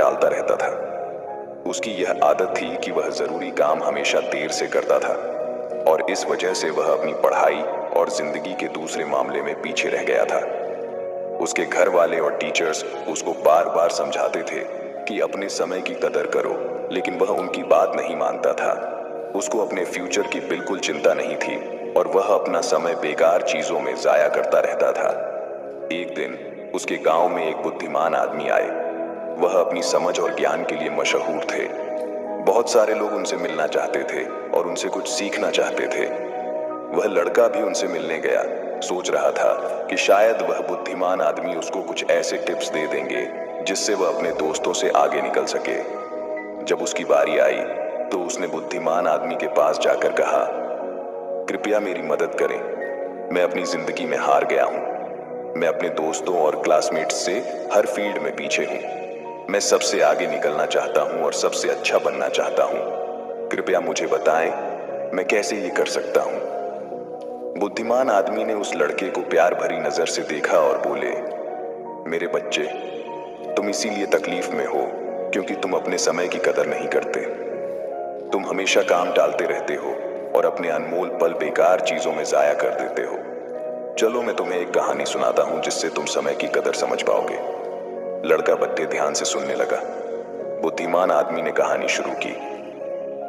टालता रहता था। उसकी यह आदत थी कि वह जरूरी काम हमेशा देर से करता था और इस वजह से वह अपनी पढ़ाई और जिंदगी के दूसरे मामले में पीछे रह गया था। उसके घर वाले और टीचर्स उसको बार बार समझाते थे कि अपने समय की कदर करो, लेकिन वह उनकी बात नहीं मानता था। उसको अपने फ्यूचर की बिल्कुल चिंता नहीं थी और वह अपना समय बेकार चीजों में जाया करता रहता था। एक दिन उसके गांव में एक बुद्धिमान आदमी आए। वह अपनी समझ और ज्ञान के लिए मशहूर थे। बहुत सारे लोग उनसे मिलना चाहते थे और उनसे कुछ सीखना चाहते थे। वह लड़का भी उनसे मिलने गया, सोच रहा था कि शायद वह बुद्धिमान आदमी उसको कुछ ऐसे टिप्स दे देंगे जिससे वह अपने दोस्तों से आगे निकल सके। जब उसकी बारी आई तो उसने बुद्धिमान आदमी के पास जाकर कहा, कृपया मेरी मदद करें, मैं अपनी जिंदगी में हार गया हूँ। मैं अपने दोस्तों और क्लासमेट्स से हर फील्ड में पीछे हूँ। मैं सबसे आगे निकलना चाहता हूँ और सबसे अच्छा बनना चाहता हूँ। कृपया मुझे बताएं, मैं कैसे ये कर सकता हूँ। बुद्धिमान आदमी ने उस लड़के को प्यार भरी नजर से देखा और बोले, मेरे बच्चे, तुम इसीलिए तकलीफ में हो क्योंकि तुम अपने समय की कदर नहीं करते। तुम हमेशा काम टालते रहते हो और अपने अनमोल पल बेकार चीजों में जाया कर देते हो। चलो मैं तुम्हें एक कहानी सुनाता हूँ जिससे तुम समय की कदर समझ पाओगे। लड़का बड़े ध्यान से सुनने लगा। बुद्धिमान आदमी ने कहानी शुरू की।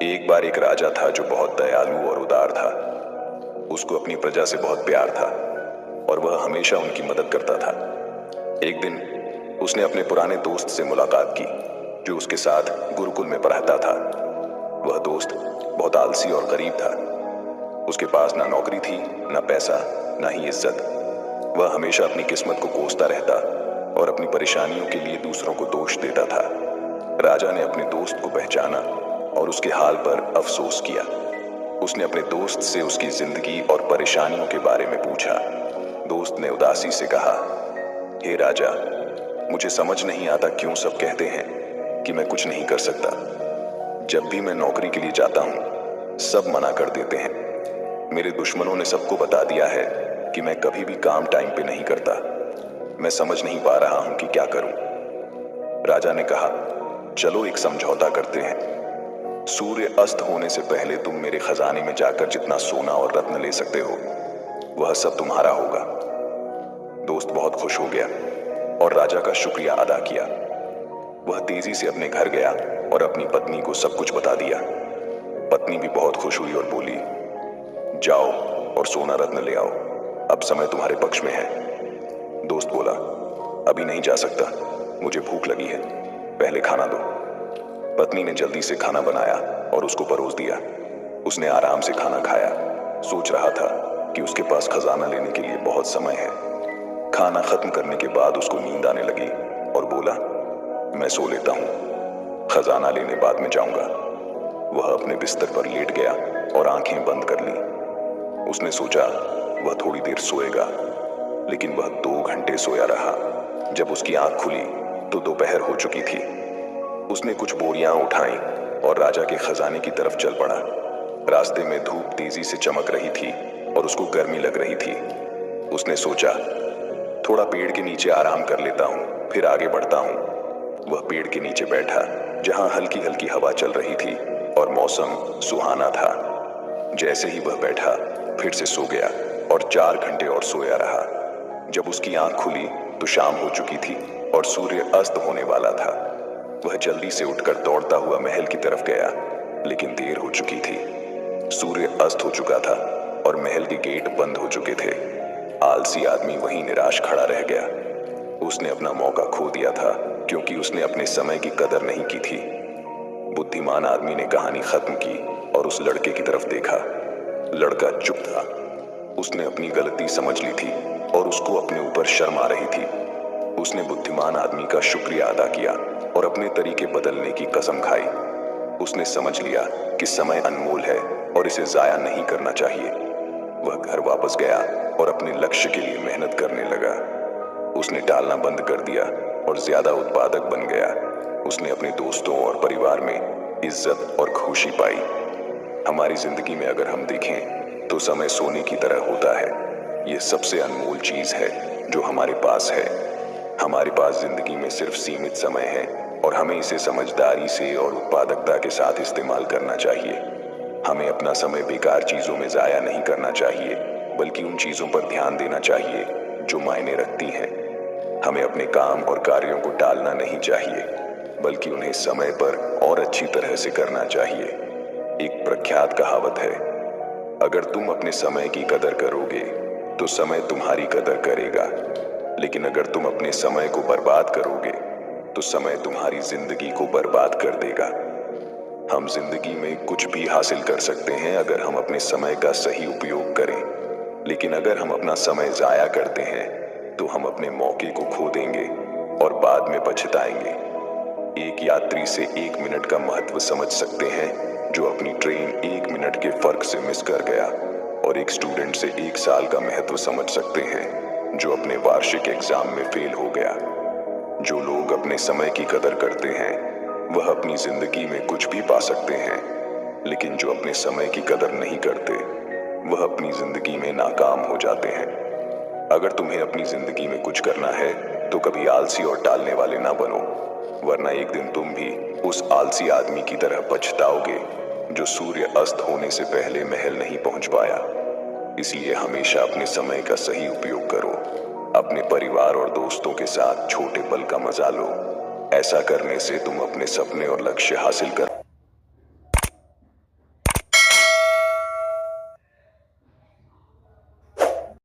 एक बार एक राजा था जो बहुत दयालु और उदार था। उसको अपनी प्रजा से बहुत प्यार था और वह हमेशा उनकी मदद करता था। एक दिन उसने अपने पुराने दोस्त से मुलाकात की जो उसके साथ गुरुकुल में पढ़ता था। वह दोस्त बहुत आलसी और गरीब था। उसके पास ना नौकरी थी, ना पैसा, ना ही इज्जत। वह हमेशा अपनी किस्मत को कोसता रहता और अपनी परेशानियों के लिए दूसरों को दोष देता था। राजा ने अपने दोस्त को पहचाना और उसके हाल पर अफसोस किया। उसने अपने दोस्त से उसकी जिंदगी और परेशानियों के बारे में पूछा। दोस्त ने उदासी से कहा, हे राजा, मुझे समझ नहीं आता क्यों सब कहते हैं कि मैं कुछ नहीं कर सकता। जब भी मैं नौकरी के लिए जाता हूँ सब मना कर देते हैं। मेरे दुश्मनों ने सबको बता दिया है कि मैं कभी भी काम टाइम पे नहीं करता। मैं समझ नहीं पा रहा हूँ कि क्या करूँ। राजा ने कहा, चलो एक समझौता करते हैं। सूर्य अस्त होने से पहले तुम मेरे खजाने में जाकर जितना सोना और रत्न ले सकते हो वह सब तुम्हारा होगा। दोस्त बहुत खुश हो गया और राजा का शुक्रिया अदा किया। वह तेजी से अपने घर गया और अपनी पत्नी को सब कुछ बता दिया। पत्नी भी बहुत खुश हुई और बोली, जाओ और सोना रत्न ले आओ, अब समय तुम्हारे पक्ष में है। दोस्त बोला, अभी नहीं जा सकता, मुझे भूख लगी है, पहले खाना दो। पत्नी ने जल्दी से खाना बनाया और उसको परोस दिया। उसने आराम से खाना खाया। सोच रहा था कि उसके पास खजाना लेने के लिए बहुत समय है। खाना खत्म करने के बाद उसको नींद आने लगी और बोला, मैं सो लेता हूँ, खजाना लेने बाद में जाऊंगा। वह अपने बिस्तर पर लेट गया और आंखें बंद कर ली। उसने सोचा वह थोड़ी देर सोएगा, लेकिन वह 2 घंटे सोया रहा। जब उसकी आंख खुली तो दोपहर हो चुकी थी। उसने कुछ बोरियां उठाई और राजा के खजाने की तरफ चल पड़ा। रास्ते में धूप तेजी से चमक रही थी और उसको गर्मी लग रही थी। उसने सोचा, थोड़ा पेड़ के नीचे आराम कर लेता हूँ, फिर आगे बढ़ता हूँ। वह पेड़ के नीचे बैठा जहाँ हल्की हल्की हवा चल रही थी और मौसम सुहाना था। जैसे ही वह बैठा फिर से सो गया और 4 घंटे और सोया रहा। जब उसकी आंख खुली तो शाम हो चुकी थी और सूर्य अस्त होने वाला था। वह जल्दी से उठकर दौड़ता हुआ महल की तरफ गया, लेकिन देर हो चुकी थी। सूर्य अस्त हो चुका था और महल के गेट बंद हो चुके थे। आलसी आदमी वहीं निराश खड़ा रह गया। उसने अपना मौका खो दिया था क्योंकि उसने अपने समय की कदर नहीं की थी। बुद्धिमान आदमी ने कहानी खत्म की और उस लड़के की तरफ देखा। लड़का चुप था। उसने अपनी गलती समझ ली थी और उसको अपने ऊपर शर्म आ रही थी। उसने बुद्धिमान आदमी का शुक्रिया अदा किया और अपने तरीके बदलने की कसम खाई। उसने समझ लिया कि समय अनमोल है और इसे जाया नहीं करना चाहिए। वह घर वापस गया और अपने लक्ष्य के लिए मेहनत करने लगा। उसने टालना बंद कर दिया और ज्यादा उत्पादक बन गया। उसने अपने दोस्तों और परिवार में इज्जत और खुशी पाई। हमारी जिंदगी में अगर हम देखें तो समय सोने की तरह होता है। ये सबसे अनमोल चीज है जो हमारे पास है। हमारे पास जिंदगी में सिर्फ सीमित समय है, और हमें इसे समझदारी से और उत्पादकता के साथ इस्तेमाल करना चाहिए। हमें अपना समय बेकार चीजों में जाया नहीं करना चाहिए, बल्कि उन चीजों पर ध्यान देना चाहिए जो मायने रखती हैं। हमें अपने काम और कार्यों को टालना नहीं चाहिए, बल्कि उन्हें समय पर और अच्छी तरह से करना चाहिए। एक प्रख्यात कहावत है, अगर तुम अपने समय की कदर करोगे तो समय तुम्हारी कदर करेगा, लेकिन अगर तुम अपने समय को बर्बाद करोगे तो समय तुम्हारी जिंदगी को बर्बाद कर देगा। हम जिंदगी में कुछ भी हासिल कर सकते हैं अगर हम अपने समय का सही उपयोग करें, लेकिन अगर हम अपना समय जाया करते हैं तो हम अपने मौके को खो देंगे और बाद में पछताएंगे। एक यात्री से 1 मिनट का महत्व समझ सकते हैं जो अपनी ट्रेन 1 मिनट के फर्क से मिस कर गया, और एक स्टूडेंट से 1 साल का महत्व समझ सकते हैं जो अपने वार्षिक एग्जाम में फेल हो गया। जो लोग अपने समय की कदर करते हैं वह अपनी जिंदगी में कुछ भी पा सकते हैं, लेकिन जो अपने समय की कदर नहीं करते वह अपनी जिंदगी में नाकाम हो जाते हैं। अगर तुम्हें अपनी जिंदगी में कुछ करना है तो कभी आलसी और टालने वाले ना बनो, वरना एक दिन तुम भी उस आलसी आदमी की तरह पछताओगे जो सूर्य अस्त होने से पहले महल नहीं पहुंच पाया। इसलिए हमेशा अपने समय का सही उपयोग करो। अपने परिवार और दोस्तों के साथ छोटे पल का मजा लो। ऐसा करने से तुम अपने सपने और लक्ष्य हासिल कर